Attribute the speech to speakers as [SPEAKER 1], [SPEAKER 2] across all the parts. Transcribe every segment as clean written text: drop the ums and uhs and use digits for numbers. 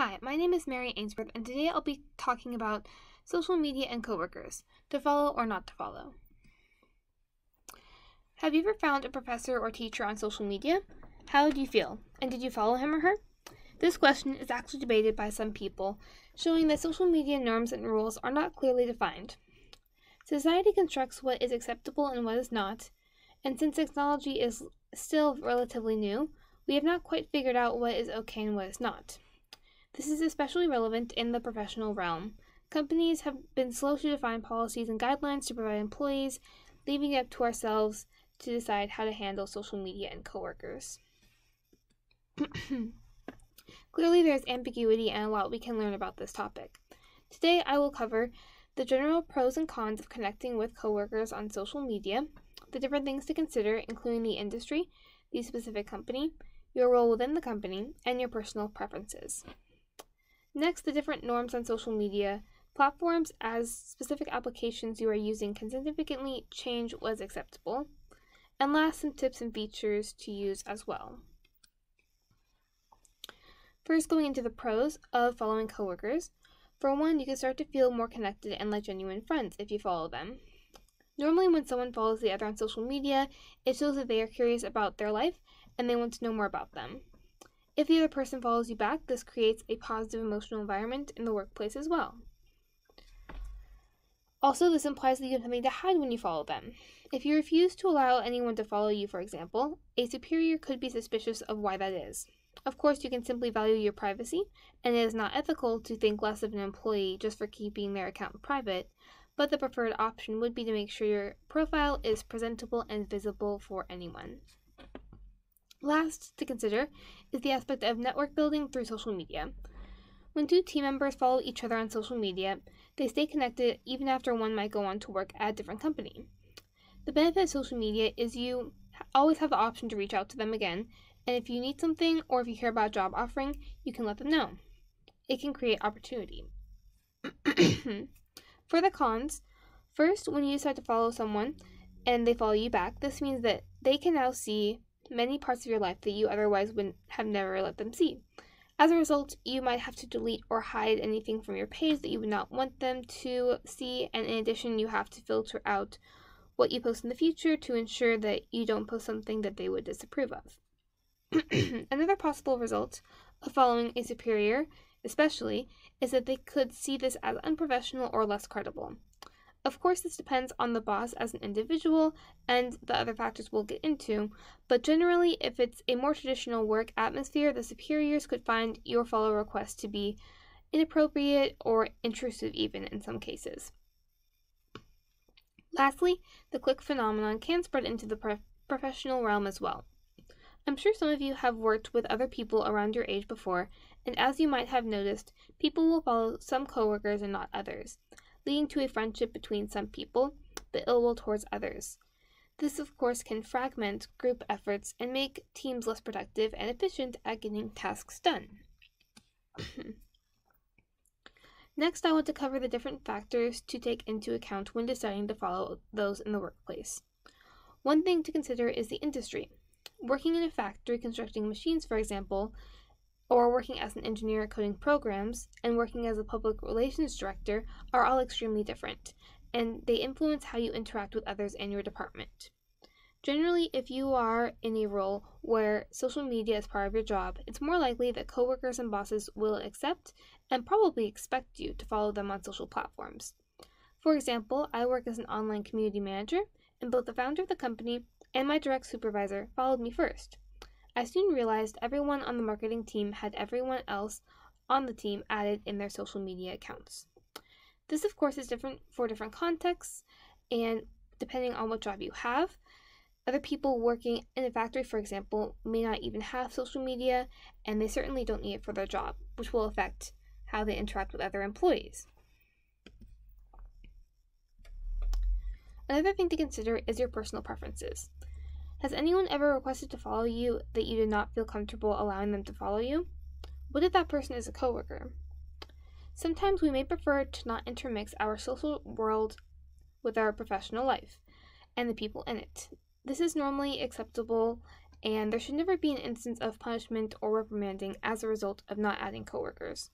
[SPEAKER 1] Hi, my name is Mary Ainsworth, and today I'll be talking about social media and coworkers, to follow or not to follow. Have you ever found a professor or teacher on social media? How do you feel? And did you follow him or her? This question is actually debated by some people, showing that social media norms and rules are not clearly defined. Society constructs what is acceptable and what is not, and since technology is still relatively new, we have not quite figured out what is okay and what is not. This is especially relevant in the professional realm. Companies have been slow to define policies and guidelines to provide employees, leaving it up to ourselves to decide how to handle social media and coworkers. Clearly, there is ambiguity and a lot we can learn about this topic. Today, I will cover the general pros and cons of connecting with coworkers on social media, the different things to consider, including the industry, the specific company, your role within the company, and your personal preferences. Next, the different norms on social media platforms as specific applications you are using can significantly change what is acceptable. And last, some tips and features to use as well. First, going into the pros of following coworkers. For one, you can start to feel more connected and like genuine friends if you follow them. Normally, when someone follows the other on social media, it shows that they are curious about their life and they want to know more about them. If the other person follows you back, this creates a positive emotional environment in the workplace as well. Also, this implies that you have something to hide when you follow them. If you refuse to allow anyone to follow you, for example, a superior could be suspicious of why that is. Of course, you can simply value your privacy, and it is not ethical to think less of an employee just for keeping their account private, but the preferred option would be to make sure your profile is presentable and visible for anyone. Last to consider is the aspect of network building through social media. When two team members follow each other on social media, they stay connected even after one might go on to work at a different company. The benefit of social media is you always have the option to reach out to them again, and if you need something or if you hear about a job offering, you can let them know. It can create opportunity. For the cons, first, when you decide to follow someone and they follow you back, this means that they can now see many parts of your life that you otherwise would have never let them see. As a result, you might have to delete or hide anything from your page that you would not want them to see, and in addition, you have to filter out what you post in the future to ensure that you don't post something that they would disapprove of. Another possible result of following a superior, especially, is that they could see this as unprofessional or less credible. Of course, this depends on the boss as an individual and the other factors we'll get into, but generally, if it's a more traditional work atmosphere, the superiors could find your follow requests to be inappropriate or intrusive even in some cases. Lastly, the clique phenomenon can spread into the professional realm as well. I'm sure some of you have worked with other people around your age before, and as you might have noticed, people will follow some coworkers and not others, leading to a friendship between some people, but ill will towards others. This, of course, can fragment group efforts and make teams less productive and efficient at getting tasks done. Next, I want to cover the different factors to take into account when deciding to follow those in the workplace. One thing to consider is the industry. Working in a factory constructing machines, for example, or working as an engineer coding programs, and working as a public relations director are all extremely different, and they influence how you interact with others in your department. Generally, if you are in a role where social media is part of your job, it's more likely that coworkers and bosses will accept and probably expect you to follow them on social platforms. For example, I work as an online community manager, and both the founder of the company and my direct supervisor followed me first. I soon realized everyone on the marketing team had everyone else on the team added in their social media accounts. This, of course, is different for different contexts, and depending on what job you have, other people working in a factory, for example, may not even have social media, and they certainly don't need it for their job, which will affect how they interact with other employees. Another thing to consider is your personal preferences. Has anyone ever requested to follow you that you did not feel comfortable allowing them to follow you? What if that person is a coworker? Sometimes we may prefer to not intermix our social world with our professional life and the people in it. This is normally acceptable and there should never be an instance of punishment or reprimanding as a result of not adding coworkers.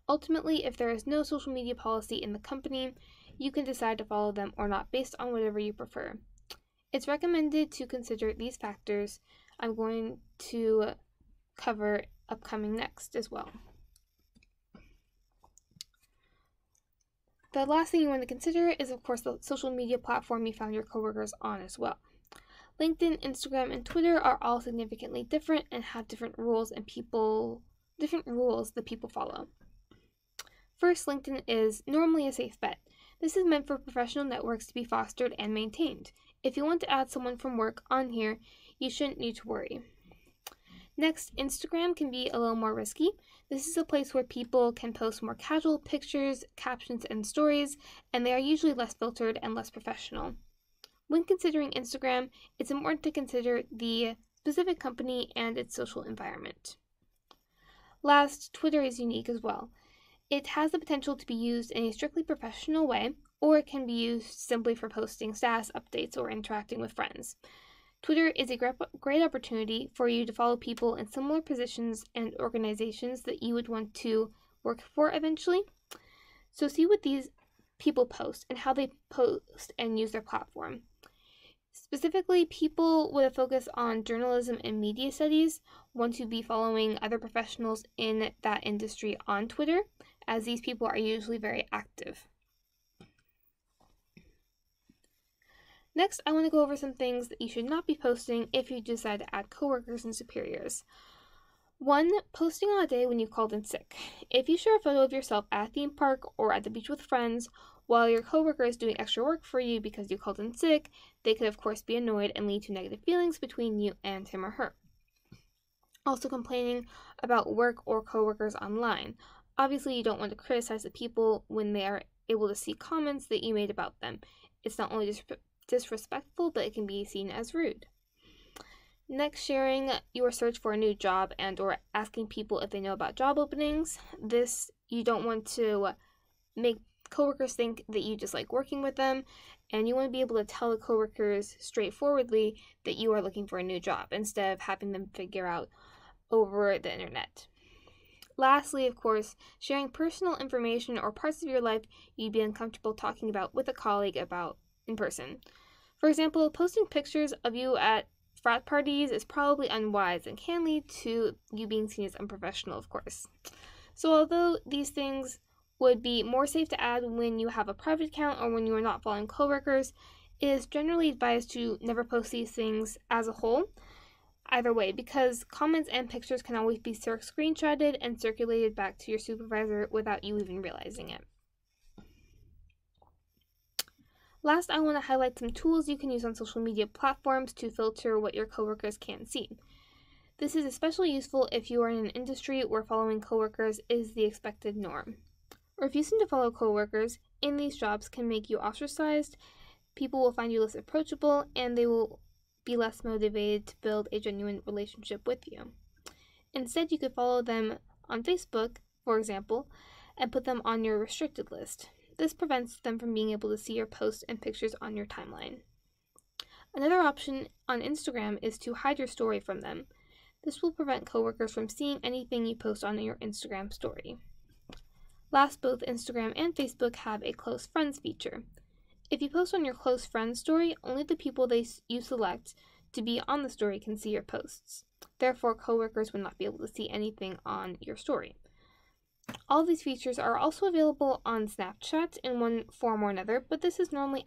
[SPEAKER 1] Ultimately, if there is no social media policy in the company, you can decide to follow them or not based on whatever you prefer. It's recommended to consider these factors I'm going to cover upcoming next as well. The last thing you want to consider is, of course, the social media platform you found your coworkers on as well. LinkedIn, Instagram, and Twitter are all significantly different and have different rules that people follow. First, LinkedIn is normally a safe bet. This is meant for professional networks to be fostered and maintained. If you want to add someone from work on here, you shouldn't need to worry. Next, Instagram can be a little more risky. This is a place where people can post more casual pictures, captions, and stories, and they are usually less filtered and less professional. When considering Instagram, it's important to consider the specific company and its social environment. Last, Twitter is unique as well. It has the potential to be used in a strictly professional way, or it can be used simply for posting status updates or interacting with friends. Twitter is a great opportunity for you to follow people in similar positions and organizations that you would want to work for eventually. So see what these people post and how they post and use their platform. Specifically, people with a focus on journalism and media studies want to be following other professionals in that industry on Twitter, as these people are usually very active. Next, I want to go over some things that you should not be posting if you decide to add coworkers and superiors. 1. Posting on a day when you called in sick. If you share a photo of yourself at a theme park or at the beach with friends, while your coworker is doing extra work for you because you called in sick, they could of course be annoyed and lead to negative feelings between you and him or her. Also, complaining about work or coworkers online. Obviously, you don't want to criticize the people when they are able to see comments that you made about them. It's not only disrespectful, but it can be seen as rude. Next, sharing your search for a new job and or asking people if they know about job openings. This, you don't want to make coworkers think that you just like working with them, and you want to be able to tell the coworkers straightforwardly that you are looking for a new job instead of having them figure out over the internet. Lastly, of course, sharing personal information or parts of your life you'd be uncomfortable talking about with a colleague about in person. For example, posting pictures of you at frat parties is probably unwise and can lead to you being seen as unprofessional, of course. So although these things would be more safe to add when you have a private account or when you are not following coworkers, it is generally advised to never post these things as a whole, either way, because comments and pictures can always be screenshotted and circulated back to your supervisor without you even realizing it. Last, I want to highlight some tools you can use on social media platforms to filter what your coworkers can see. This is especially useful if you are in an industry where following coworkers is the expected norm. Refusing to follow coworkers in these jobs can make you ostracized, people will find you less approachable, and they will be less motivated to build a genuine relationship with you. Instead, you could follow them on Facebook, for example, and put them on your restricted list. This prevents them from being able to see your posts and pictures on your timeline. Another option on Instagram is to hide your story from them. This will prevent coworkers from seeing anything you post on your Instagram story. Last, both Instagram and Facebook have a close friends feature. If you post on your close friends story, only the people you select to be on the story can see your posts. Therefore, coworkers will not be able to see anything on your story. All these features are also available on Snapchat in one form or another, but this is normally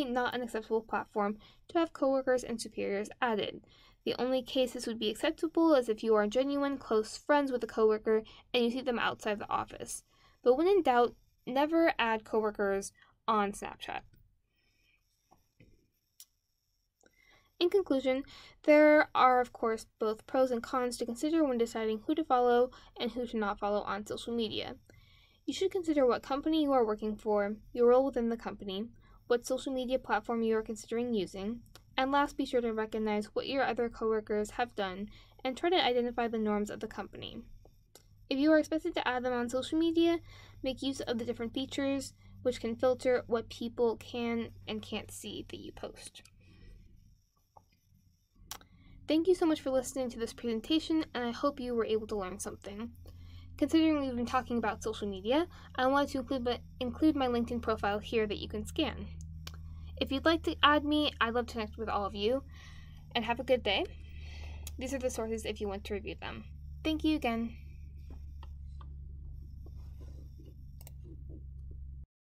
[SPEAKER 1] not an acceptable platform to have coworkers and superiors added. The only case this would be acceptable is if you are genuine close friends with a coworker and you see them outside the office. But when in doubt, never add coworkers on Snapchat. In conclusion, there are, of course, both pros and cons to consider when deciding who to follow and who to not follow on social media. You should consider what company you are working for, your role within the company, what social media platform you are considering using, and last, be sure to recognize what your other coworkers have done and try to identify the norms of the company. If you are expected to add them on social media, make use of the different features which can filter what people can and can't see that you post. Thank you so much for listening to this presentation, and I hope you were able to learn something. Considering we've been talking about social media, I wanted to include my LinkedIn profile here that you can scan. If you'd like to add me, I'd love to connect with all of you, and have a good day. These are the sources if you want to review them. Thank you again.